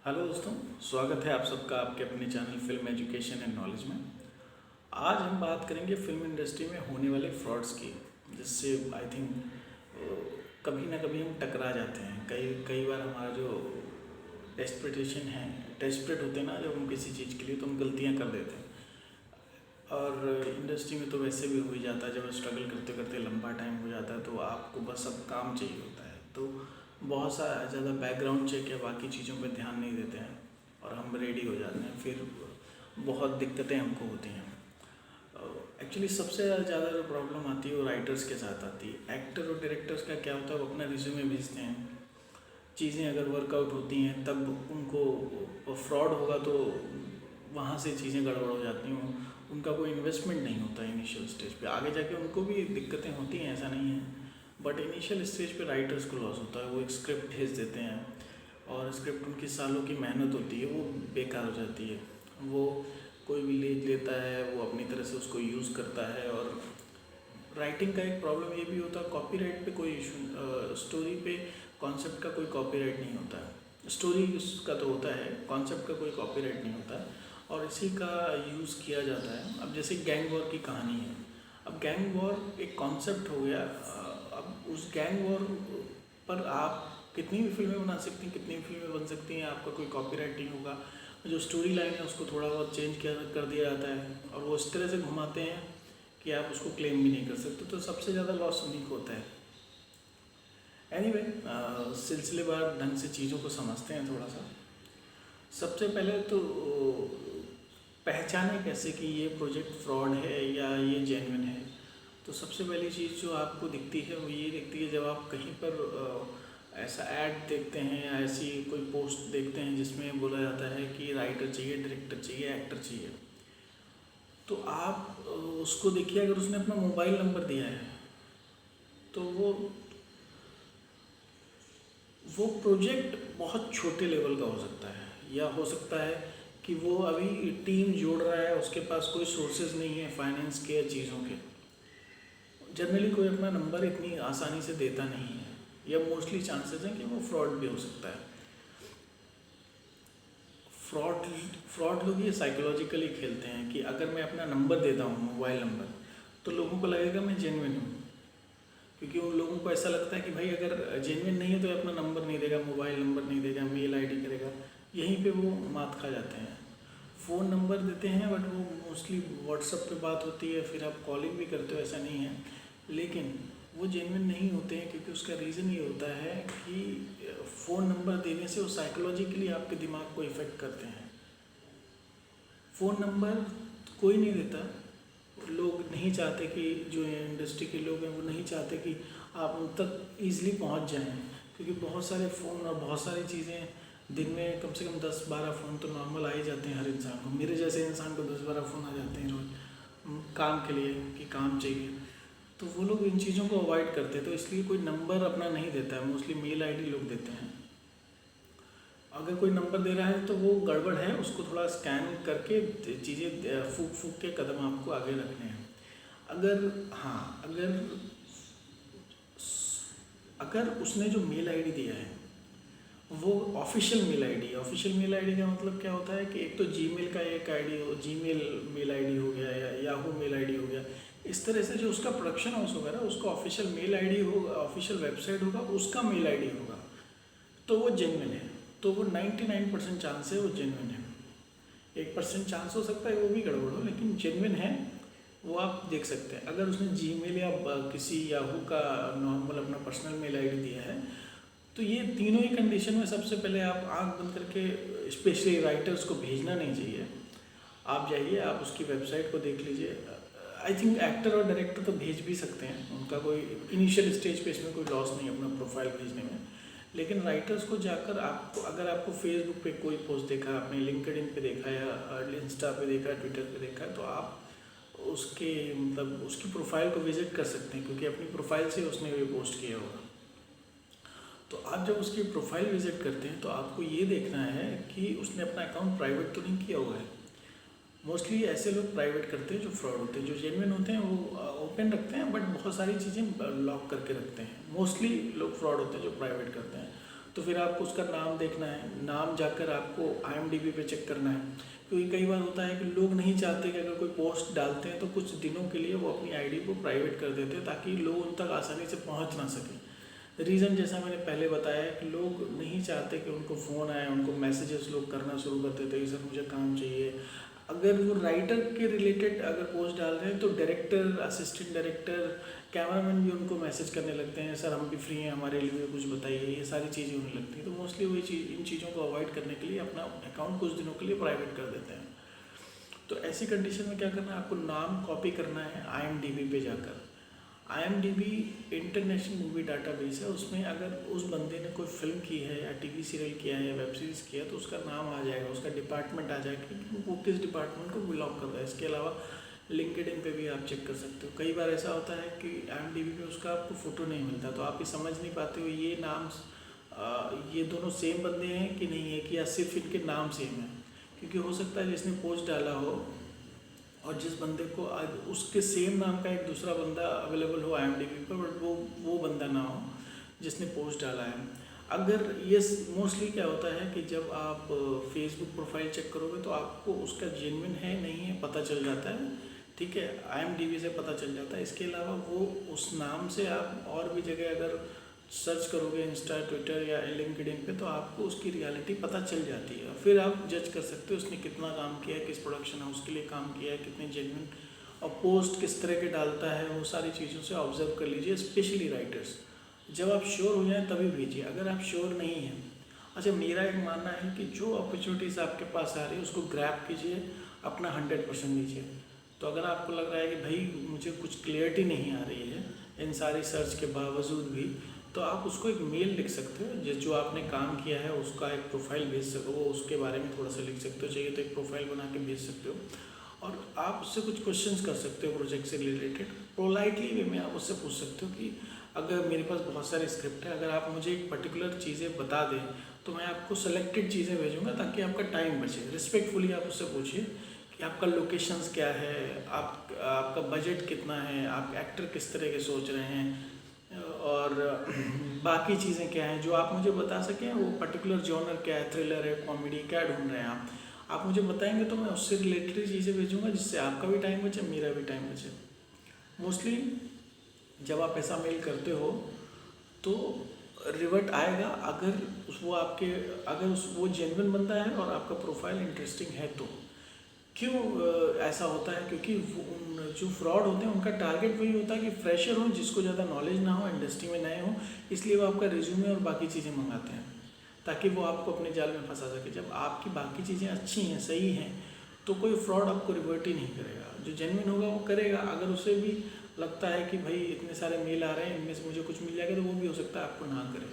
Hello दोस्तों, स्वागत है आप सबका आपके अपने channel film education and knowledge में। आज हम बात करेंगे फिल्म इंडस्ट्री में होने वाले फ्रॉड्स की, जिससे आई थिंक कभी ना कभी हम टकरा जाते हैं। कई कई बार हमारा जो डेस्परेट होते हैं ना जब हम किसी चीज़ के लिए, तो हम गलतियाँ कर देते हैं। और इंडस्ट्री में तो वैसे भी हो ही जाता है, जब स्ट्रगल करते करते लंबा टाइम हो जाता है तो आपको बस अब काम चाहिए होता है, तो बहुत सा ज़्यादा बैकग्राउंड चेक या बाकी चीज़ों पे ध्यान नहीं देते हैं और हम रेडी हो जाते हैं। फिर बहुत दिक्कतें हमको होती हैं। एक्चुअली सबसे ज़्यादा जो प्रॉब्लम आती है वो राइटर्स के साथ आती है। एक्टर और डायरेक्टर्स का क्या होता है, वो अपना रिज्यूमे भेजते हैं, चीज़ें अगर वर्कआउट होती हैं तब उनको फ्रॉड होगा तो वहाँ से चीज़ें गड़बड़ हो जाती हैं। उनका कोई इन्वेस्टमेंट नहीं होता इनिशियल स्टेज पे, आगे जाके उनको भी दिक्कतें होती हैं, ऐसा नहीं है, बट इनिशियल स्टेज पे राइटर्स को लॉस होता है। वो एक स्क्रिप्ट भेज देते हैं और स्क्रिप्ट उनकी सालों की मेहनत होती है, वो बेकार हो जाती है। वो कोई भी ले लेता है, वो अपनी तरह से उसको यूज़ करता है। और राइटिंग का एक प्रॉब्लम ये भी होता है, कॉपीराइट पे कोई इशू, स्टोरी पे कॉन्सेप्ट का कोई कॉपीराइट नहीं होता है। स्टोरी का तो होता है, कॉन्सेप्ट का कोई कॉपीराइट नहीं होता है और इसी का यूज़ किया जाता है। अब जैसे गैंग वॉर की कहानी है, अब गैंग वॉर एक कॉन्सेप्ट हो गया। अब उस गैंग वॉर पर आप कितनी भी फिल्में बना सकती हैं, कितनी भी फिल्में बन सकती हैं, आपका कोई कॉपीराइट नहीं होगा। जो स्टोरी लाइन है उसको थोड़ा बहुत चेंज कर दिया जाता है और वो इस तरह से घुमाते हैं कि आप उसको क्लेम भी नहीं कर सकते, तो सबसे ज़्यादा लॉस उन्हीं को होता है। एनीवे, सिलसिलेवार ढंग से चीज़ों को समझते हैं थोड़ा सा। सबसे पहले तो पहचाने कैसे कि ये प्रोजेक्ट फ्रॉड है या ये जेन्युइन है। तो सबसे पहली चीज़ जो आपको दिखती है वो ये दिखती है, जब आप कहीं पर ऐसा ऐड देखते हैं या ऐसी कोई पोस्ट देखते हैं जिसमें बोला जाता है कि राइटर चाहिए, डायरेक्टर चाहिए, एक्टर चाहिए, तो आप उसको देखिए। अगर उसने अपना मोबाइल नंबर दिया है तो वो प्रोजेक्ट बहुत छोटे लेवल का हो सकता है, या हो सकता है कि वो अभी टीम जोड़ रहा है, उसके पास कोई सोर्सेज नहीं है फाइनेंस के या चीज़ों के। जनरली कोई अपना नंबर इतनी आसानी से देता नहीं है, या मोस्टली चांसेस हैं कि वो फ्रॉड भी हो सकता है। फ्रॉड फ्रॉड लोग ये साइकोलॉजिकली खेलते हैं कि अगर मैं अपना नंबर देता हूँ, मोबाइल नंबर, तो लोगों को लगेगा मैं जेन्युइन हूँ, क्योंकि उन लोगों को ऐसा लगता है कि भाई अगर जेन्युइन नहीं है तो अपना नंबर नहीं देगा, मोबाइल नंबर नहीं देगा, मेल आईडी करेगा। यहीं पे वो मात खा जाते हैं। फ़ोन नंबर देते हैं बट वो मोस्टली व्हाट्सएप पे बात होती है, फिर आप कॉलिंग भी करते हो, ऐसा नहीं है, लेकिन वो जेन्युइन नहीं होते हैं, क्योंकि उसका रीज़न ये होता है कि फ़ोन नंबर देने से वो साइकोलॉजिकली आपके दिमाग को इफ़ेक्ट करते हैं। फ़ोन नंबर कोई नहीं देता, लोग नहीं चाहते कि जो इंडस्ट्री के लोग हैं वो नहीं चाहते कि आप उन तक ईज़िली पहुंच जाएं, क्योंकि बहुत सारे फ़ोन और बहुत सारी चीज़ें, दिन में कम से कम 10-12 फ़ोन तो नॉर्मल आ ही जाते हैं हर इंसान को। मेरे जैसे इंसान को 10-12 फ़ोन आ जाते हैं रोज़ काम के लिए, कि काम चाहिए, तो वो लोग इन चीज़ों को अवॉइड करते हैं। तो इसलिए कोई नंबर अपना नहीं देता है, मोस्टली मेल आईडी लोग देते हैं। अगर कोई नंबर दे रहा है तो वो गड़बड़ है, उसको थोड़ा स्कैन करके चीज़ें फूक फूक के कदम आपको आगे रखने हैं। अगर हाँ, अगर उसने जो मेल आईडी दिया है वो ऑफिशियल मेल आईडी का मतलब क्या होता है कि एक तो जीमेल का एक आईडी हो, जीमेल मेल आईडी हो गया या याहू मेल आईडी हो गया, इस तरह से जो उसका प्रोडक्शन हाउस होगा ना, उसका ऑफिशियल मेल आईडी होगा, ऑफिशियल वेबसाइट होगा, उसका मेल आईडी होगा, तो वो जेन्युइन है। तो वो 99% चांस है वो जेन्युइन है। 1% चांस हो सकता है वो भी गड़बड़ हो, लेकिन जेन्युइन है, वो आप देख सकते हैं। अगर उसने जीमेल या किसी याहू का नॉर्मल अपना पर्सनल मेल आईडी दिया है, तो ये तीनों ही कंडीशन में सबसे पहले आप आंख बंद करके, स्पेशली राइटर्स को भेजना नहीं चाहिए। आप जाइए, आप उसकी वेबसाइट को देख लीजिए। आई थिंक एक्टर और डायरेक्टर तो भेज भी सकते हैं, उनका कोई इनिशियल स्टेज पे इसमें कोई लॉस नहीं है अपना प्रोफाइल भेजने में। लेकिन राइटर्स को जाकर आपको, अगर आपको फेसबुक पे कोई पोस्ट देखा, आपने लिंक्डइन पे देखा या इंस्टा पे देखा, ट्विटर पे देखा, तो आप उसके मतलब उसकी प्रोफाइल को विजिट कर सकते हैं, क्योंकि अपनी प्रोफाइल से उसने ये पोस्ट किया होगा। तो आप जब उसकी प्रोफाइल विजिट करते हैं तो आपको ये देखना है कि उसने अपना अकाउंट प्राइवेट तो नहीं किया हुआ है। मोस्टली ऐसे लोग प्राइवेट करते हैं जो फ्रॉड होते हैं। जो जेन्युइन होते हैं वो ओपन रखते हैं, बट बहुत सारी चीज़ें लॉक करके रखते हैं। मोस्टली लोग फ्रॉड होते हैं जो प्राइवेट करते हैं। तो फिर आपको उसका नाम देखना है, नाम जाकर आपको IMDb पे चेक करना है, क्योंकि कई बार होता है कि लोग नहीं चाहते कि अगर कोई पोस्ट डालते हैं तो कुछ दिनों के लिए वो अपनी आईडी को प्राइवेट कर देते हैं ताकि लोग उन तक आसानी से पहुंच ना सकें। रीज़न जैसा मैंने पहले बताया कि लोग नहीं चाहते कि उनको फ़ोन आए, उनको मैसेजेस लोग करना शुरू कर देते हैं, सर मुझे काम चाहिए। अगर वो राइटर के रिलेटेड अगर पोस्ट डाल रहे हैं तो डायरेक्टर, असिस्टेंट डायरेक्टर, कैमरामैन भी उनको मैसेज करने लगते हैं, सर हम भी फ्री हैं, हमारे लिए कुछ बताइए, ये सारी चीज़ें होने लगती हैं। तो मोस्टली वही चीज़, इन चीज़ों को अवॉइड करने के लिए अपना अकाउंट कुछ दिनों के लिए प्राइवेट कर देते हैं। तो ऐसी कंडीशन में क्या करना है, आपको नाम कॉपी करना है IMDb पे जाकर। IMDb इंटरनेशनल मूवी डाटाबेस है, उसमें अगर उस बंदे ने कोई फिल्म की है या टीवी सीरियल किया है या वेब सीरीज़ किया है तो उसका नाम आ जाएगा, उसका डिपार्टमेंट आ जाएगा कि वो किस डिपार्टमेंट को बिलोंग करता है। इसके अलावा लिंक्डइन पे भी आप चेक कर सकते हो। कई बार ऐसा होता है कि IMDb पे उसका आपको फ़ोटो नहीं मिलता, तो आप ये समझ नहीं पाते हो ये नाम ये दोनों सेम बंदे हैं कि नहीं है, कि या सिर्फ इनके नाम सेम है। क्योंकि हो सकता है जिसने पोस्ट डाला हो और जिस बंदे को उसके सेम नाम का एक दूसरा बंदा अवेलेबल हो IMDb पर, बट वो बंदा ना हो जिसने पोस्ट डाला है। अगर ये मोस्टली क्या होता है कि जब आप फेसबुक प्रोफाइल चेक करोगे तो आपको उसका जेन्युइन है नहीं है पता चल जाता है, ठीक है, IMDb से पता चल जाता है। इसके अलावा वो उस नाम से आप और भी जगह अगर सर्च करोगे, इंस्टा, ट्विटर या लिंक्डइन पे, तो आपको उसकी रियलिटी पता चल जाती है। फिर आप जज कर सकते हो उसने कितना काम किया है, किस प्रोडक्शन हाउस के लिए काम किया है, कितने जेन्युइन, और पोस्ट किस तरह के डालता है, वो सारी चीज़ों से ऑब्जर्व कर लीजिए। स्पेशली राइटर्स, जब आप श्योर हो जाएं तभी भेजिए। अगर आप श्योर नहीं हैं, अच्छा मेरा एक मानना है कि जो अपॉर्चुनिटीज़ आपके पास आ रही है उसको ग्रैब कीजिए, अपना 100% दीजिए। तो अगर आपको लग रहा है कि भाई मुझे कुछ क्लियरिटी नहीं आ रही है इन सारी सर्च के बावजूद भी, तो आप उसको एक मेल लिख सकते हो, जो आपने काम किया है उसका एक प्रोफाइल भेज सको, उसके बारे में थोड़ा सा लिख सकते हो, चाहिए तो एक प्रोफाइल बना के भेज सकते हो। और आप उससे कुछ क्वेश्चंस कर सकते हो प्रोजेक्ट से रिलेटेड, पोलाइटली वे में आप उससे पूछ सकते हो कि अगर मेरे पास बहुत सारे स्क्रिप्ट है, अगर आप मुझे एक पर्टिकुलर चीज़ें बता दें तो मैं आपको सेलेक्टेड चीज़ें भेजूँगा ताकि आपका टाइम बचे। रिस्पेक्टफुली आप उससे पूछिए कि आपका लोकेशंस क्या है, आपका बजट कितना है, आप एक्टर किस तरह के सोच रहे हैं, और बाकी चीज़ें क्या हैं जो आप मुझे बता सकें। वो पर्टिकुलर जॉनर क्या है, थ्रिलर है, कॉमेडी, क्या ढूंढ रहे हैं आप मुझे बताएंगे तो मैं उससे रिलेटेड चीज़ें भेजूँगा जिससे आपका भी टाइम बचे, मेरा भी टाइम बचे। मोस्टली जब आप ऐसा मेल करते हो तो रिवर्ट आएगा अगर वो जेन्युइन बंदा है और आपका प्रोफाइल इंटरेस्टिंग है तो। क्यों ऐसा होता है, क्योंकि जो फ्रॉड होते हैं उनका टारगेट वही होता है कि फ्रेशर हो, जिसको ज़्यादा नॉलेज ना हो, इंडस्ट्री में नए हो, इसलिए वो आपका रिज्यूमे और बाकी चीज़ें मंगाते हैं ताकि वो आपको अपने जाल में फंसा सके। जब आपकी बाकी चीज़ें अच्छी हैं, सही हैं, तो कोई फ्रॉड आपको रिवर्ट ही नहीं करेगा। जो जेन्युइन होगा वो करेगा। अगर उसे भी लगता है कि भाई इतने सारे मेल आ रहे हैं, इनमें से मुझे कुछ मिल जाएगा, तो वो भी हो सकता है आपको ना करे।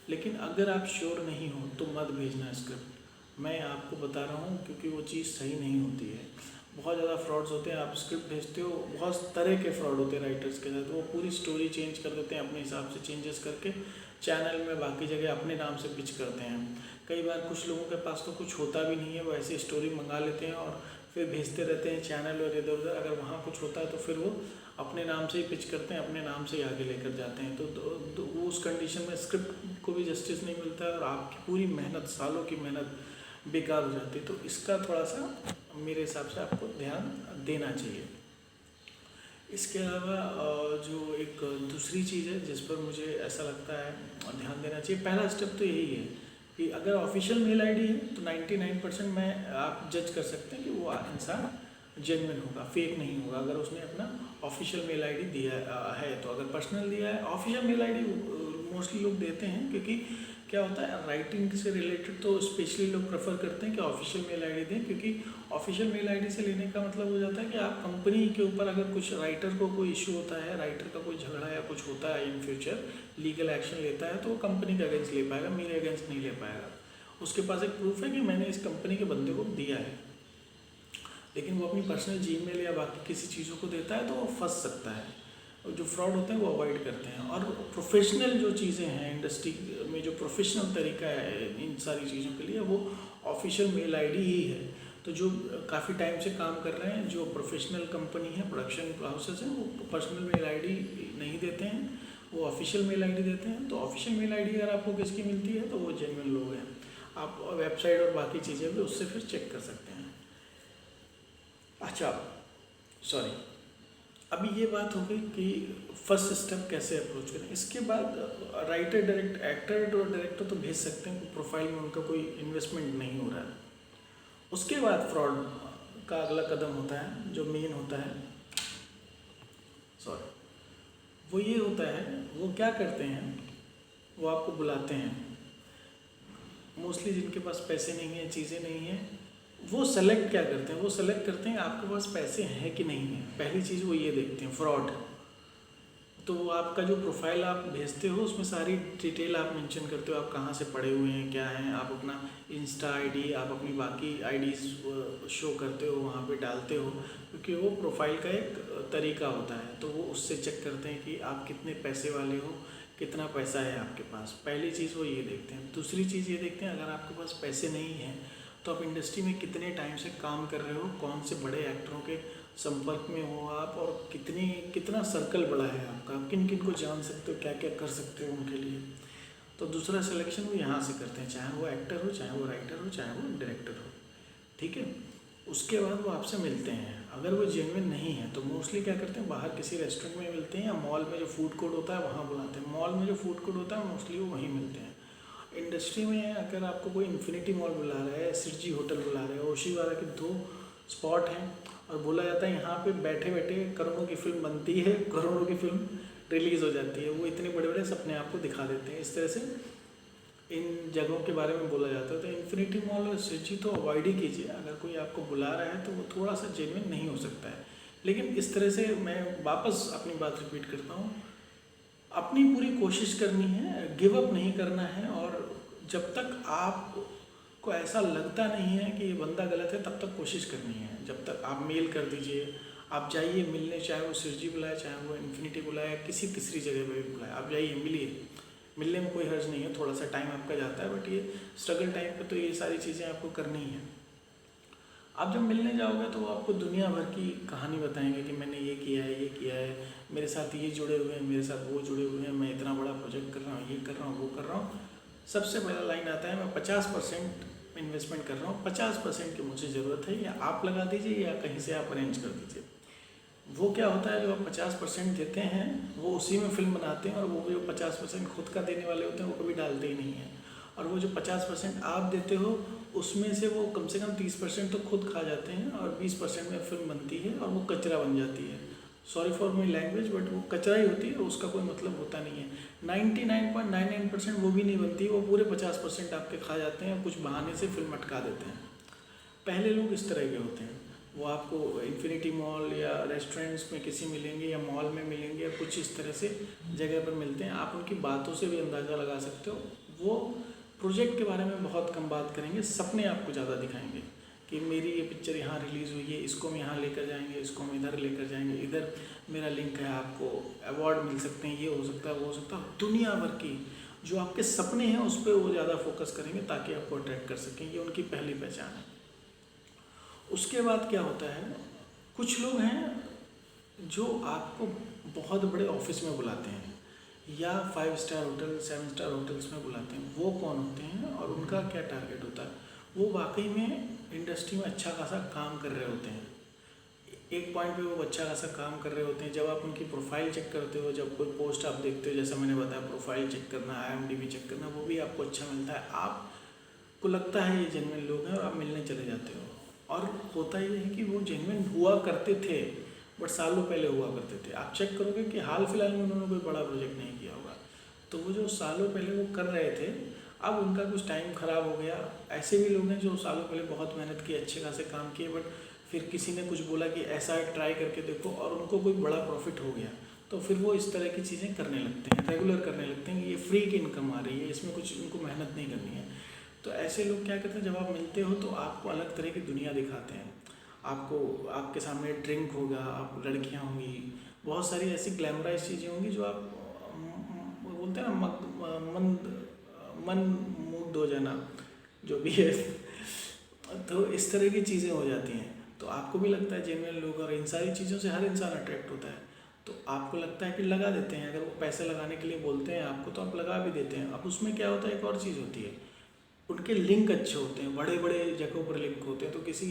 लेकिन अगर आप श्योर नहीं हो तो मत भेजना स्क्रिप्ट, मैं आपको बता रहा हूँ, क्योंकि वो चीज़ सही नहीं होती है। बहुत ज़्यादा फ्रॉड्स होते हैं। आप स्क्रिप्ट भेजते हो, बहुत तरह के फ्रॉड होते हैं राइटर्स के साथ। वो पूरी स्टोरी चेंज कर देते हैं अपने हिसाब से, चेंजेस करके चैनल में बाकी जगह अपने नाम से पिच करते हैं। कई बार कुछ लोगों के पास तो कुछ होता भी नहीं है, वो ऐसी स्टोरी मंगा लेते हैं और फिर भेजते रहते हैं चैनल और इधर उधर। अगर वहाँ कुछ होता है तो फिर वो अपने नाम से ही पिच करते हैं, अपने नाम से ही आगे लेकर जाते हैं। तो वो उस कंडीशन में स्क्रिप्ट को भी जस्टिस नहीं मिलता है और आपकी पूरी मेहनत, सालों की मेहनत बेकार हो जाती है। तो इसका थोड़ा सा मेरे हिसाब से आपको ध्यान देना चाहिए। इसके अलावा जो एक दूसरी चीज़ है जिस पर मुझे ऐसा लगता है ध्यान देना चाहिए, पहला स्टेप तो यही है कि अगर ऑफिशियल मेल आईडी है तो 99% में आप जज कर सकते हैं कि वो इंसान जेन्युइन होगा, फेक नहीं होगा। अगर उसने अपना ऑफिशियल मेल आईडी दिया है तो। अगर पर्सनल दिया है, ऑफिशियल मेल आईडी मोस्टली लोग देते हैं, क्योंकि क्या होता है राइटिंग से रिलेटेड तो स्पेशली लोग प्रेफर करते हैं कि ऑफिशियल मेल आईडी दें, क्योंकि ऑफिशियल मेल आईडी से लेने का मतलब हो जाता है कि आप कंपनी के ऊपर अगर कुछ राइटर को कोई इशू होता है, राइटर का कोई झगड़ा या कुछ होता है, इन फ्यूचर लीगल एक्शन लेता है, तो वो कंपनी के अगेंस्ट ले पाएगा, मेरे अगेंस्ट नहीं ले पाएगा। उसके पास एक प्रूफ है कि मैंने इस कंपनी के बंदे को दिया है। लेकिन वो अपनी पर्सनल जीमेल या बाकी किसी चीज़ों को देता है तो वो फंस सकता है। जो फ्रॉड होते हैं वो अवॉइड करते हैं। और प्रोफेशनल जो चीज़ें हैं इंडस्ट्री में, जो प्रोफेशनल तरीका है इन सारी चीज़ों के लिए, वो ऑफिशियल मेल आईडी ही है। तो जो काफ़ी टाइम से काम कर रहे हैं, जो प्रोफेशनल कंपनी है, प्रोडक्शन हाउसेस हैं, वो पर्सनल मेल आईडी नहीं देते हैं। वो ऑफिशियल मेल आईडी देते हैं। तो ऑफिशियल मेल आईडी अगर आपको किसकी मिलती है तो वो जेन्युइन लोग हैं। आप वेबसाइट और बाकी चीज़ें भी उससे फिर चेक कर सकते हैं। अच्छा, सॉरी, अभी ये बात हो गई कि फर्स्ट स्टेप कैसे अप्रोच करें। इसके बाद राइटर, डायरेक्ट, एक्टर और डायरेक्टर तो भेज सकते हैं, प्रोफाइल में उनका कोई इन्वेस्टमेंट नहीं हो रहा है। उसके बाद फ्रॉड का अगला कदम होता है, जो मेन होता है, सॉरी, वो ये होता है, वो क्या करते हैं, वो आपको बुलाते हैं। मोस्टली जिनके पास पैसे नहीं हैं, चीज़ें नहीं हैं, वो सेलेक्ट क्या करते हैं, वो सेलेक्ट करते हैं आपके पास पैसे हैं कि नहीं है। पहली चीज़ वो ये देखते हैं, फ्रॉड। तो आपका जो प्रोफाइल आप भेजते हो उसमें सारी डिटेल आप मेंशन करते हो, आप कहाँ से पढ़े हुए हैं, क्या हैं, आप अपना इंस्टा आईडी, आप अपनी बाकी आईडीज़ शो करते हो, वहाँ पे डालते हो, क्योंकि वो प्रोफाइल का एक तरीका होता है। तो वो उससे चेक करते हैं कि आप कितने पैसे वाले हो, कितना पैसा है आपके पास। पहली चीज़ वो ये देखते हैं। दूसरी चीज़ ये देखते हैं, अगर आपके पास पैसे नहीं हैं तो आप इंडस्ट्री में कितने टाइम से काम कर रहे हो, कौन से बड़े एक्टरों के संपर्क में हो आप, और कितना सर्कल बड़ा है आपका, किन किन को जान सकते हो, क्या क्या कर सकते हो उनके लिए। तो दूसरा सिलेक्शन वो यहाँ से करते हैं, चाहे वो एक्टर हो, चाहे वो राइटर हो, चाहे वो डायरेक्टर हो, ठीक है। उसके बाद वो आपसे मिलते हैं। अगर वो जेन्युइन नहीं है तो मोस्टली क्या करते हैं, बाहर किसी रेस्टोरेंट में मिलते हैं, या मॉल में जो फूड कोर्ट होता है वहाँ बुलाते हैं। मॉल में जो फूड कोर्ट होता है मोस्टली वो वहीं मिलते हैं। इंडस्ट्री में अगर आपको कोई इन्फिनिटी मॉल बुला रहा है, सिरजी होटल बुला रहा है, ओशीवारा के 2 स्पॉट हैं, और बोला जाता है यहाँ पे बैठे बैठे करोड़ों की फिल्म बनती है, करोड़ों की फिल्म रिलीज़ हो जाती है, वो इतने बड़े बड़े सपने आपको दिखा देते हैं। इस तरह से इन जगहों के बारे में बोला जाता है। तो इन्फिनिटी मॉल और सिरजी तो अवॉइड ही कीजिए। अगर कोई आपको बुला रहा है तो वो थोड़ा सा जेन्युइन नहीं हो सकता है। लेकिन इस तरह से मैं वापस अपनी बात रिपीट करता हूँ, अपनी पूरी कोशिश करनी है, गिव अप नहीं करना है, और जब तक आपको ऐसा लगता नहीं है कि ये बंदा गलत है तब तक कोशिश करनी है। जब तक आप मेल कर दीजिए, आप जाइए मिलने, चाहे वो सिरजी बुलाए, चाहे वो इन्फिनिटी बुलाए, किसी तीसरी जगह पर भी बुलाए, आप जाइए मिलिए। मिलने में कोई हर्ज नहीं है, थोड़ा सा टाइम आपका जाता है, बट ये स्ट्रगल टाइम पे तो ये सारी चीज़ें आपको करनी है। आप जब मिलने जाओगे तो वो आपको दुनिया भर की कहानी बताएंगे कि मैंने ये किया है, ये किया है, मेरे साथ ये जुड़े हुए हैं, मेरे साथ वो जुड़े हुए हैं, मैं इतना बड़ा प्रोजेक्ट कर रहा हूँ, ये कर रहा हूँ, वो कर रहा हूँ। सबसे पहला लाइन आता है, मैं 50% इन्वेस्टमेंट कर रहा हूँ, 50% की मुझे ज़रूरत है, या आप लगा दीजिए या कहीं से आप अरेंज कर दीजिए। वो क्या होता है, जो आप 50% देते हैं वो उसी में फिल्म बनाते हैं, और वो जो 50% खुद का देने वाले होते हैं वो कभी डालते ही नहीं हैं। और वो जो 50% आप देते हो उसमें से वो कम से कम 30% तो खुद खा जाते हैं, और 20% में फिल्म बनती है और वो कचरा बन जाती है। Sorry for my language, but वो कचरा ही होती है, उसका कोई मतलब होता नहीं है। 99.99% वो भी नहीं बनती, वो पूरे 50% आपके खा जाते हैं, और कुछ बहाने से फिल्म अटका देते हैं। पहले लोग इस तरह के होते हैं। वो आपको इन्फिनिटी मॉल या रेस्टोरेंट्स में किसी मिलेंगे, या मॉल में मिलेंगे, या कुछ इस तरह से जगह पर मिलते हैं। आप उनकी बातों से भी अंदाज़ा लगा सकते हो। वो प्रोजेक्ट के बारे में बहुत कम बात करेंगे, सपने आपको ज़्यादा दिखाएंगे कि मेरी ये पिक्चर यहाँ रिलीज़ हुई है, इसको हम यहाँ लेकर जाएंगे, इसको हम इधर लेकर जाएंगे, इधर मेरा लिंक है, आपको अवार्ड मिल सकते हैं, ये हो सकता है, वो हो सकता है। दुनिया भर की जो आपके सपने हैं उस पर वो ज़्यादा फोकस करेंगे ताकि आपको अट्रैक्ट कर सकें। ये उनकी पहली पहचान है। उसके बाद क्या होता है, कुछ लोग हैं जो आपको बहुत बड़े ऑफिस में बुलाते हैं, या 5 स्टार होटल, 7 स्टार होटल्स में बुलाते हैं। वो कौन होते हैं और उनका क्या टारगेट होता है? वो वाकई में इंडस्ट्री में अच्छा खासा काम कर रहे होते हैं। एक पॉइंट पे वो अच्छा खासा काम कर रहे होते हैं। जब आप उनकी प्रोफाइल चेक करते हो, जब कोई पोस्ट आप देखते हो, जैसा मैंने बताया प्रोफाइल चेक करना, IMDb चेक करना, वो भी आपको अच्छा मिलता है। आपको लगता है ये जेन्युइन लोग हैं और आप मिलने चले जाते हो। और होता ये है कि वो जेन्युइन हुआ करते थे, बट सालों पहले हुआ करते थे। आप चेक करोगे कि हाल फिलहाल में उन्होंने कोई बड़ा प्रोजेक्ट नहीं किया होगा। तो वो जो सालों पहले वो कर रहे थे, अब उनका कुछ टाइम ख़राब हो गया। ऐसे भी लोग हैं जो सालों पहले बहुत मेहनत की, अच्छे खासे काम किए, बट फिर किसी ने कुछ बोला कि ऐसा ट्राई करके देखो, और उनको कोई बड़ा प्रॉफिट हो गया, तो फिर वो इस तरह की चीज़ें करने लगते हैं, रेगुलर करने लगते हैं कि ये फ्री की इनकम आ रही है, इसमें कुछ उनको मेहनत नहीं करनी है। तो ऐसे लोग क्या कहते हैं, जब आप मिलते हो तो आपको अलग तरह की दुनिया दिखाते हैं। आपको, आपके सामने ड्रिंक होगा, आप लड़कियां होंगी, बहुत सारी ऐसी ग्लैमराइज चीज़ें होंगी जो आप वो बोलते हैं ना, मन मुग्ध हो जाना, जो भी है। तो इस तरह की चीज़ें हो जाती हैं। तो आपको भी लगता है जेन्युइन लोग, और इन सारी चीज़ों से हर इंसान अट्रैक्ट होता है। तो आपको लगता है कि लगा देते हैं, अगर वो पैसे लगाने के लिए बोलते हैं आपको तो आप लगा भी देते हैं। अब उसमें क्या होता है, एक और चीज़ होती है, उनके लिंक अच्छे होते हैं, बड़े बड़े जगहों पर लिंक होते हैं, तो किसी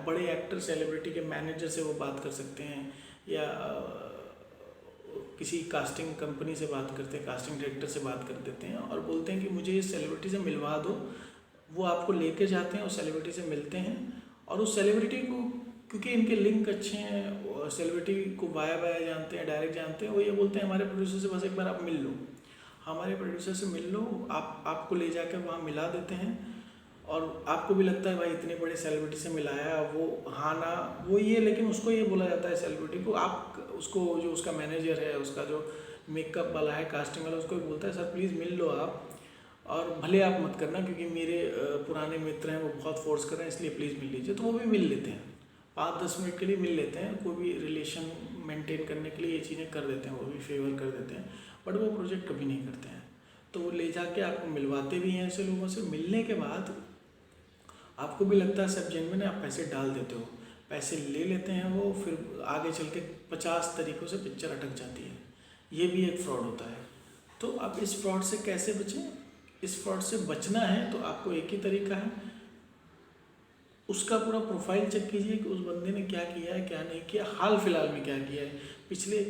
बड़े एक्टर सेलिब्रिटी के मैनेजर से वो बात कर सकते हैं, या किसी कास्टिंग कंपनी से बात करते हैं, कास्टिंग डायरेक्टर से बात कर देते हैं और बोलते हैं कि मुझे इस सेलिब्रिटी से मिलवा दो। वो आपको लेके जाते हैं, उस सेलिब्रिटी से मिलते हैं, और उस सेलिब्रिटी को, क्योंकि इनके लिंक अच्छे हैं, सेलिब्रिटी को बाया बाया जानते हैं, डायरेक्ट जानते हैं, वो ये बोलते हैं हमारे प्रोड्यूसर से बस एक बार आप मिल लो, हमारे प्रोड्यूसर से मिल लो, आपको ले जाकर वहाँ मिला देते हैं। और आपको भी लगता है भाई इतने बड़े सेलिब्रिटी से मिलाया, वो हाँ ना वो ये, लेकिन उसको ये बोला जाता है सेलिब्रिटी को, आप उसको जो उसका मैनेजर है, उसका जो मेकअप वाला है, कास्टिंग वाला, उसको भी बोलता है सर प्लीज़ मिल लो आप, और भले आप मत करना क्योंकि मेरे पुराने मित्र हैं वो बहुत फोर्स कर रहे हैं, इसलिए प्लीज़ मिल लीजिए। तो वो भी मिल लेते हैं, 5-10 मिनट के लिए मिल लेते हैं, कोई भी रिलेशन मेंटेन करने के लिए ये चीज़ें कर देते हैं, वो भी फेवर कर देते हैं, बट वो प्रोजेक्ट कभी नहीं करते हैं। तो वो ले जाके आपको मिलवाते भी हैं ऐसे लोगों से। मिलने के बाद आपको भी लगता है सब जेन्युइन है, आप पैसे डाल देते हो, पैसे ले लेते हैं वो, फिर आगे चल के 50 तरीक़ों से पिक्चर अटक जाती है। ये भी एक फ्रॉड होता है। तो आप इस फ्रॉड से कैसे बचें? इस फ्रॉड से बचना है तो आपको एक ही तरीका है, उसका पूरा प्रोफाइल चेक कीजिए कि उस बंदे ने क्या किया है, क्या नहीं किया, हाल फिलहाल में क्या किया है, पिछले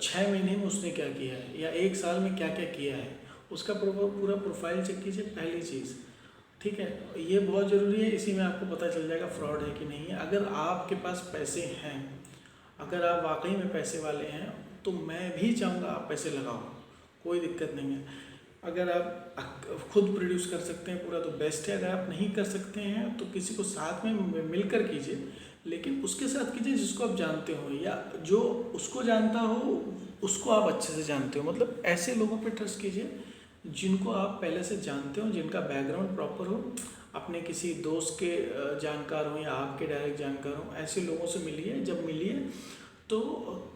6 महीने में उसने क्या किया है, या 1 साल में क्या क्या किया है, उसका पूरा प्रोफाइल चेक कीजिए, पहली चीज़। ठीक है, ये बहुत ज़रूरी है, इसी में आपको पता चल जाएगा फ्रॉड है कि नहीं है। अगर आपके पास पैसे हैं, अगर आप वाकई में पैसे वाले हैं, तो मैं भी चाहूँगा आप पैसे लगाओ, कोई दिक्कत नहीं है। अगर आप खुद प्रोड्यूस कर सकते हैं पूरा तो बेस्ट है, अगर आप नहीं कर सकते हैं तो किसी को साथ में मिलकर कीजिए, लेकिन उसके साथ कीजिए जिसको आप जानते हो, या जो उसको जानता हो उसको आप अच्छे से जानते हो। मतलब ऐसे लोगों पे ट्रस्ट कीजिए जिनको आप पहले से जानते हो, जिनका बैकग्राउंड प्रॉपर हो, अपने किसी दोस्त के जानकार हो या आपके डायरेक्ट जानकार हो, ऐसे लोगों से मिलिए। जब मिलिए तो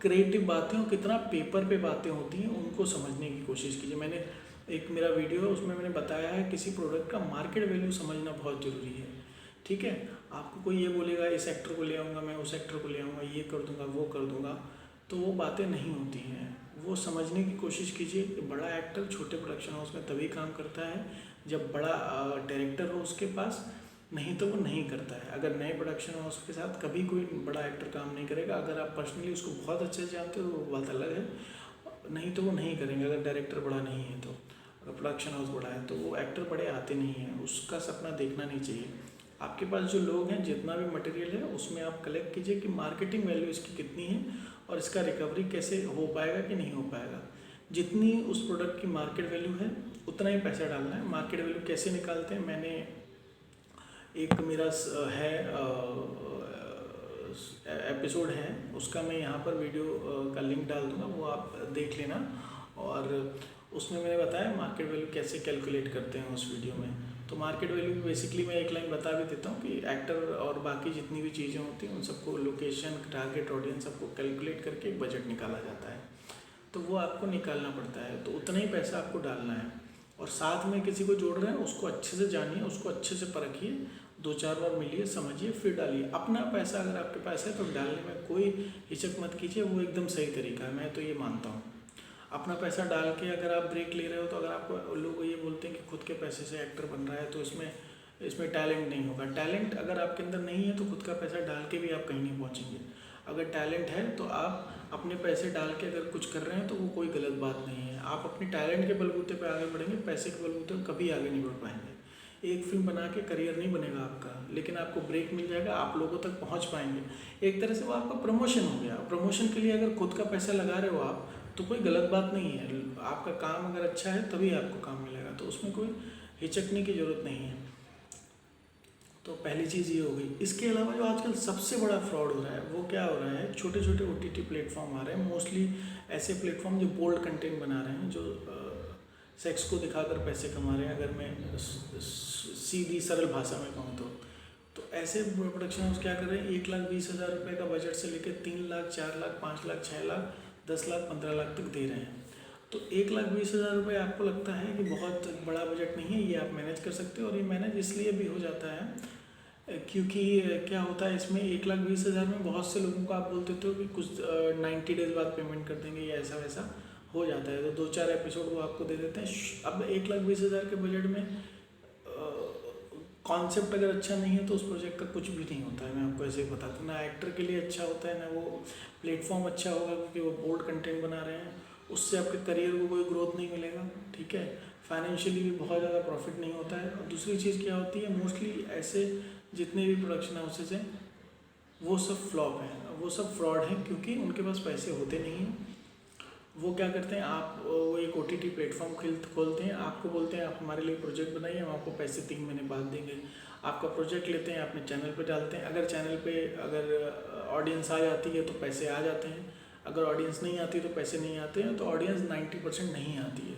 क्रिएटिव बातें हो, कितना पेपर पे बातें होती हैं उनको समझने की कोशिश कीजिए। मैंने एक मेरा वीडियो है उसमें मैंने बताया है किसी प्रोडक्ट का मार्केट वैल्यू समझना बहुत ज़रूरी है। ठीक है, आपको कोई ये बोलेगा इस एक्टर को ले आऊँगा मैं, उस एक्टर को ले आऊँगा, ये कर दूँगा, वो कर दूँगा, तो वो बातें नहीं होती हैं। वो समझने की कोशिश कीजिए कि बड़ा एक्टर छोटे प्रोडक्शन हाउस में तभी काम करता है जब बड़ा डायरेक्टर हो उसके पास, नहीं तो वो नहीं करता है। अगर नए प्रोडक्शन हाउस के साथ कभी कोई बड़ा एक्टर काम नहीं करेगा। अगर आप पर्सनली उसको बहुत अच्छे से जानते हो तो वो बात अलग है, नहीं तो वो नहीं करेंगे। अगर डायरेक्टर बड़ा नहीं है तो, अगर प्रोडक्शन हाउस बड़ा है तो वो एक्टर बड़े आते नहीं हैं, उसका सपना देखना नहीं चाहिए। आपके पास जो लोग हैं, जितना भी मटेरियल है उसमें आप कलेक्ट कीजिए कि मार्केटिंग वैल्यू इसकी कितनी है और इसका रिकवरी कैसे हो पाएगा कि नहीं हो पाएगा। जितनी उस प्रोडक्ट की मार्केट वैल्यू है उतना ही पैसा डालना है। मार्केट वैल्यू कैसे निकालते हैं, मैंने एक मेरा है एपिसोड है, उसका मैं यहाँ पर वीडियो का लिंक डाल दूँगा, वो आप देख लेना। और उसमें मैंने बताया मार्केट वैल्यू कैसे कैलकुलेट करते हैं उस वीडियो में। तो मार्केट वैल्यू बेसिकली मैं एक लाइन बता भी देता हूँ कि एक्टर और बाकी जितनी भी चीज़ें होती हैं उन सबको, लोकेशन, टारगेट ऑडियंस, सबको कैलकुलेट करके एक बजट निकाला जाता है। तो वो आपको निकालना पड़ता है, तो उतना ही पैसा आपको डालना है। और साथ में किसी को जोड़ रहे हैं उसको अच्छे से जानिए, उसको अच्छे से परखिए, 2-4 बार मिलिए, समझिए, फिर डालिए। अपना पैसा अगर आपके पास है तो डालने में कोई हिचक मत कीजिए, वो एकदम सही तरीका है, मैं तो ये मानता हूँ। अपना पैसा डाल के अगर आप ब्रेक ले रहे हो, तो अगर आपको लोग ये बोलते हैं कि खुद के पैसे से एक्टर बन रहा है तो इसमें टैलेंट नहीं होगा। टैलेंट अगर आपके अंदर नहीं है तो खुद का पैसा डाल के भी आप कहीं नहीं पहुँचेंगे। अगर टैलेंट है तो आप अपने पैसे डाल के अगर कुछ कर रहे हैं तो वो कोई गलत बात नहीं है। आप अपने टैलेंट के बलबूते पे आगे बढ़ेंगे, पैसे के बलबूते पे कभी आगे नहीं बढ़ पाएंगे। एक फिल्म बना के करियर नहीं बनेगा आपका, लेकिन आपको ब्रेक मिल जाएगा, आप लोगों तक पहुंच पाएंगे। एक तरह से वो आपका प्रमोशन हो गया। प्रमोशन के लिए अगर खुद का पैसा लगा रहे हो आप तो कोई गलत बात नहीं है। आपका काम अगर अच्छा है तभी आपको काम मिलेगा, तो उसमें कोई हिचकने की ज़रूरत नहीं है। तो पहली चीज़ ये हो गई। इसके अलावा जो आजकल सबसे बड़ा फ्रॉड हो रहा है वो क्या हो रहा है, छोटे छोटे OTT प्लेटफॉर्म आ रहे हैं, मोस्टली ऐसे प्लेटफॉर्म जो बोल्ड कंटेंट बना रहे हैं, जो सेक्स को दिखाकर पैसे कमा रहे हैं। अगर मैं सीधी सरल भाषा में कहूँ तो ऐसे प्रोडक्शन हाउस क्या कर रहे हैं, 1,20,000 रुपये का बजट से लेकर 3 लाख, 4 लाख, 5 लाख, 6 लाख, 10 लाख, 15 लाख तक दे रहे हैं। तो 1,20,000 रुपये आपको लगता है कि बहुत बड़ा बजट नहीं है, ये आप मैनेज कर सकते हो। और ये मैनेज इसलिए भी हो जाता है क्योंकि क्या होता है इसमें 1,20,000 में बहुत से लोगों को आप बोल देते हो कि कुछ 90 डेज बाद पेमेंट कर देंगे या ऐसा वैसा हो जाता है, तो 2-4 एपिसोड वो आपको दे देते हैं। अब 1,20,000 के बजट में कॉन्सेप्ट अगर अच्छा नहीं है तो उस प्रोजेक्ट का कुछ भी नहीं होता है। मैं आपको ऐसे ही बताता हूँ, ना एक्टर के लिए अच्छा होता है, ना वो प्लेटफॉर्म अच्छा होगा क्योंकि वो बोल्ड कंटेंट बना रहे हैं, उससे आपके करियर को कोई ग्रोथ नहीं मिलेगा, ठीक है। फाइनेंशियली भी बहुत ज़्यादा प्रॉफिट नहीं होता है। और दूसरी चीज़ क्या होती है, मोस्टली ऐसे जितने भी प्रोडक्शन हाउसेज हैं वो सब फ्लॉप हैं, वो सब फ्रॉड हैं, क्योंकि उनके पास पैसे होते नहीं हैं। वो क्या करते हैं, आप वो एक OTT प्लेटफॉर्म खोलते हैं, आपको बोलते हैं आप हमारे लिए प्रोजेक्ट बनाइए, हम आपको पैसे 3 महीने बाद देंगे। आपका प्रोजेक्ट लेते हैं, अपने चैनल पे डालते हैं, अगर चैनल पे अगर ऑडियंस आ जाती है तो पैसे आ जाते हैं, अगर ऑडियंस नहीं आती तो पैसे नहीं आते हैं। तो ऑडियंस 90% नहीं आती है।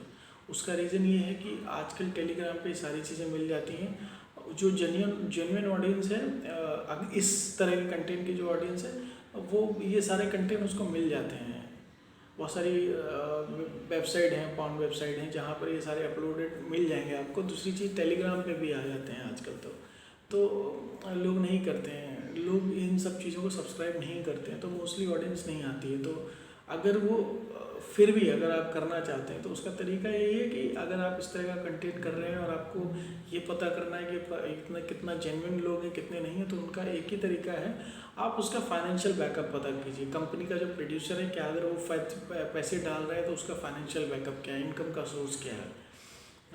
उसका रीज़न ये है कि आजकल टेलीग्राम पे सारी चीज़ें मिल जाती हैं। जो जेन्युइन ऑडियंस है, इस तरह के कंटेंट की जो ऑडियंस है, वो ये सारे कंटेंट उसको मिल जाते हैं। बहुत सारी वेबसाइट हैं, पॉर्न वेबसाइट हैं, जहाँ पर ये सारे अपलोडेड मिल जाएंगे आपको। दूसरी चीज़, टेलीग्राम पे भी आ जाते हैं आजकल। तो लोग नहीं करते हैं, लोग इन सब चीज़ों को सब्सक्राइब नहीं करते हैं, तो मोस्टली ऑडियंस नहीं आती है। तो अगर वो फिर भी अगर आप करना चाहते हैं तो उसका तरीका यही है कि अगर आप इस तरह का कंटेंट कर रहे हैं और आपको ये पता करना है कि कितना जेन्युइन लोग हैं कितने नहीं हैं, तो उनका एक ही तरीका है, आप उसका फाइनेंशियल बैकअप पता कीजिए। कंपनी का जो प्रोड्यूसर है, क्या अगर वो पैसे डाल रहा है तो उसका फाइनेंशियल बैकअप क्या है, इनकम का सोर्स क्या है,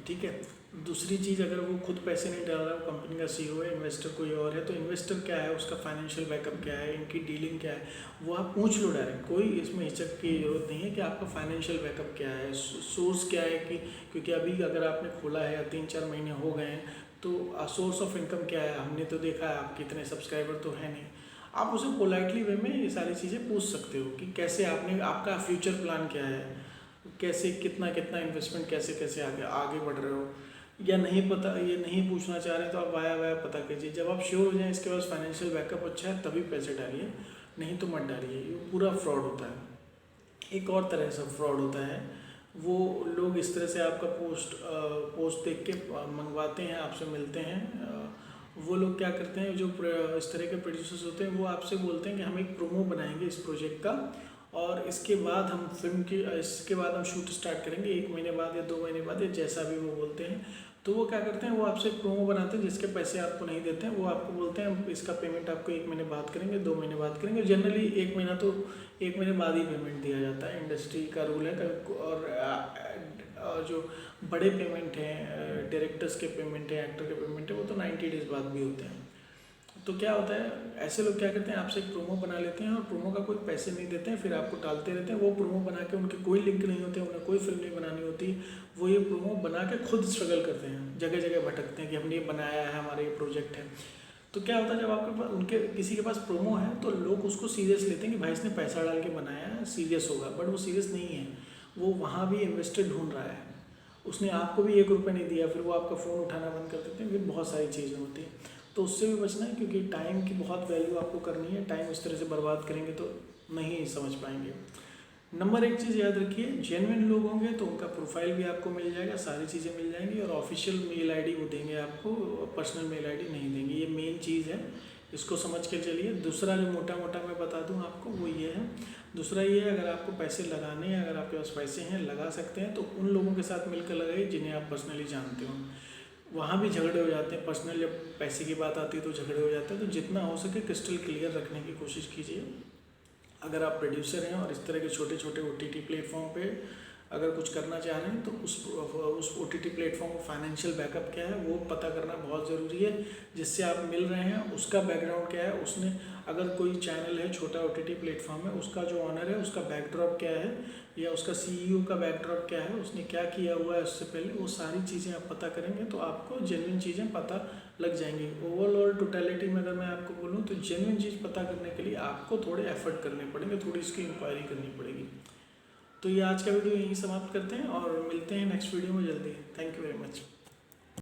ठीक है। दूसरी चीज़, अगर वो खुद पैसे नहीं डाल रहा है, वो कंपनी का CEO है, इन्वेस्टर कोई और है, तो इन्वेस्टर क्या है, उसका फाइनेंशियल बैकअप क्या है, इनकी डीलिंग क्या है, वो आप पूछ लो डायरेक्ट। कोई इसमें हिचक की जरूरत नहीं है कि आपका फाइनेंशियल बैकअप क्या है, सोर्स क्या है, कि क्योंकि अभी अगर आपने खोला है या 3-4 महीने हो गए हैं, तो सोर्स ऑफ इनकम क्या है, हमने तो देखा है आपके इतने सब्सक्राइबर तो है नहीं। आप उसे पोलाइटली वे में ये सारी चीज़ें पूछ सकते हो कि कैसे आपका फ्यूचर प्लान क्या है, कैसे कितना इन्वेस्टमेंट, कैसे कैसे आगे आगे बढ़ रहे हो, या नहीं पता, ये नहीं पूछना चाह रहे तो आप वाया पता कीजिए। जब आप श्योर हो जाएं इसके पास फाइनेंशियल बैकअप अच्छा है, तभी पैसे डालिए, नहीं तो मत डालिए। ये पूरा फ्रॉड होता है। एक और तरह से फ्रॉड होता है, वो लोग इस तरह से आपका पोस्ट देख के मंगवाते हैं, आपसे मिलते हैं। वो लोग क्या करते हैं, जो इस तरह के प्रोड्यूसर्स होते हैं, वो आपसे बोलते हैं कि हम एक प्रोमो बनाएंगे इस प्रोजेक्ट का, और इसके बाद हम इसके बाद हम शूट स्टार्ट करेंगे 1 महीने बाद या 2 महीने बाद, या जैसा भी वो बोलते हैं। तो वो क्या करते हैं, वो आपसे एक प्रोमो बनाते हैं जिसके पैसे आपको नहीं देते हैं। वो आपको बोलते हैं हम इसका पेमेंट आपको 1 महीने बाद करेंगे, 2 महीने बाद करेंगे। जनरली 1 महीना तो 1 महीने बाद ही पेमेंट दिया जाता है, इंडस्ट्री का रूल है। और जो बड़े पेमेंट हैं, डायरेक्टर्स के पेमेंट है, एक्टर के पेमेंट है, वो तो 90 डेज बाद भी होते हैं। तो क्या होता है, ऐसे लोग क्या करते हैं, आपसे एक प्रोमो बना लेते हैं और प्रोमो का कोई पैसे नहीं देते हैं, फिर आपको टालते रहते हैं। वो प्रोमो बना के, उनके कोई लिंक नहीं होते, उन्हें कोई फिल्म नहीं बनानी होती, वो ये प्रोमो बना के खुद स्ट्रगल करते हैं, जगह जगह भटकते हैं कि हमने ये बनाया है, हमारा ये प्रोजेक्ट है। तो क्या होता है, जब आपके पास किसी के पास प्रोमो है तो लोग उसको सीरियस लेते हैं कि भाई इसने पैसा डाल के बनाया है, सीरियस होगा। बट वो सीरियस नहीं है, वो वहाँ भी इन्वेस्टर ढूंढ रहा है, उसने आपको भी 1 रुपये नहीं दिया, फिर वो आपका फ़ोन उठाना बंद कर देते हैं, फिर बहुत सारी चीज़ें होती हैं। तो उससे भी बचना है, क्योंकि टाइम की बहुत वैल्यू आपको करनी है। टाइम इस तरह से बर्बाद करेंगे तो नहीं समझ पाएंगे। नंबर 1 चीज़ याद रखिए, जेन्युइन लोग होंगे तो उनका प्रोफाइल भी आपको मिल जाएगा, सारी चीज़ें मिल जाएंगी, और ऑफिशियल मेल आईडी वो देंगे आपको, पर्सनल मेल आईडी नहीं देंगे। ये मेन चीज़ है, इसको समझ के चलिए। दूसरा जो मोटा मोटा मैं बता दूं आपको, वो ये है। दूसरा ये है, अगर आपको पैसे लगाने हैं, अगर आपके पास पैसे हैं, लगा सकते हैं, तो उन लोगों के साथ मिलकर लगाइए जिन्हें आप पर्सनली जानते हो। वहाँ भी झगड़े हो जाते हैं, पर्सनल जब पैसे की बात आती है तो झगड़े हो जाते हैं। तो जितना हो सके क्रिस्टल क्लियर रखने की कोशिश कीजिए। अगर आप प्रोड्यूसर हैं और इस तरह के छोटे छोटे OTT प्लेटफॉर्म पे अगर कुछ करना चाह रहे हैं, तो उस OTT प्लेटफॉर्म का फाइनेंशियल बैकअप क्या है वो पता करना बहुत ज़रूरी है। जिससे आप मिल रहे हैं उसका बैकग्राउंड क्या है, उसने अगर कोई चैनल है, छोटा OTT प्लेटफॉर्म है, उसका जो ऑनर है उसका बैकड्रॉप क्या है, या उसका CEO का बैकड्रॉप क्या है, उसने क्या किया हुआ है उससे पहले, वो सारी चीज़ें आप पता करेंगे तो आपको जेन्युइन चीज़ें पता लग जाएंगी। ओवरऑल टोटलिटी में अगर मैं आपको बोलूँ तो जेन्युइन चीज़ पता करने के लिए आपको थोड़े एफर्ट करने पड़ेंगे, थोड़ी इसकी इंक्वायरी करनी पड़ेगी। तो ये आज का वीडियो यहीं समाप्त करते हैं और मिलते हैं नेक्स्ट वीडियो में जल्दी। Thank you very much.